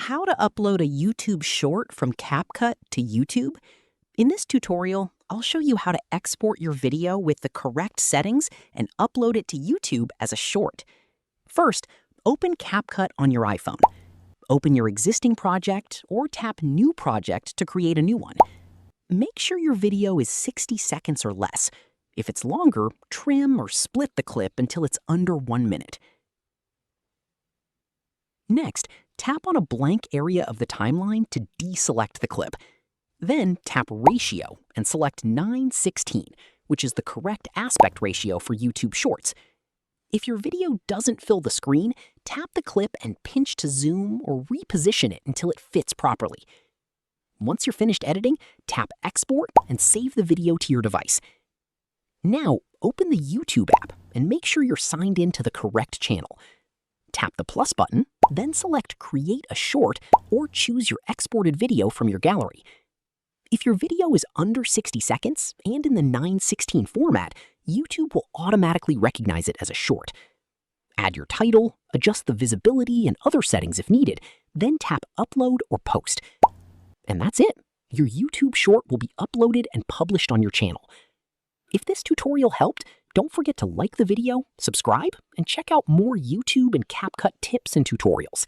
how to upload a YouTube short from CapCut to YouTube. In this tutorial, I'll show you how to export your video with the correct settings and upload it to YouTube as a short. First, open CapCut on your iPhone. Open your existing project or tap New Project to create a new one. Make sure your video is 60 seconds or less. If it's longer, trim or split the clip until it's under 1 minute. Next, tap on a blank area of the timeline to deselect the clip. Then tap Ratio and select 9:16, which is the correct aspect ratio for YouTube Shorts. If your video doesn't fill the screen, tap the clip and pinch to zoom or reposition it until it fits properly. Once you're finished editing, tap Export and save the video to your device. Now, open the YouTube app and make sure you're signed in to the correct channel. Tap the plus button, then select Create a Short or choose your exported video from your gallery. If your video is under 60 seconds and in the 9:16 format, YouTube will automatically recognize it as a short. Add your title, adjust the visibility and other settings if needed, then tap Upload or Post. And that's it. Your YouTube short will be uploaded and published on your channel. If this tutorial helped, don't forget to like the video, subscribe, and check out more YouTube and CapCut tips and tutorials.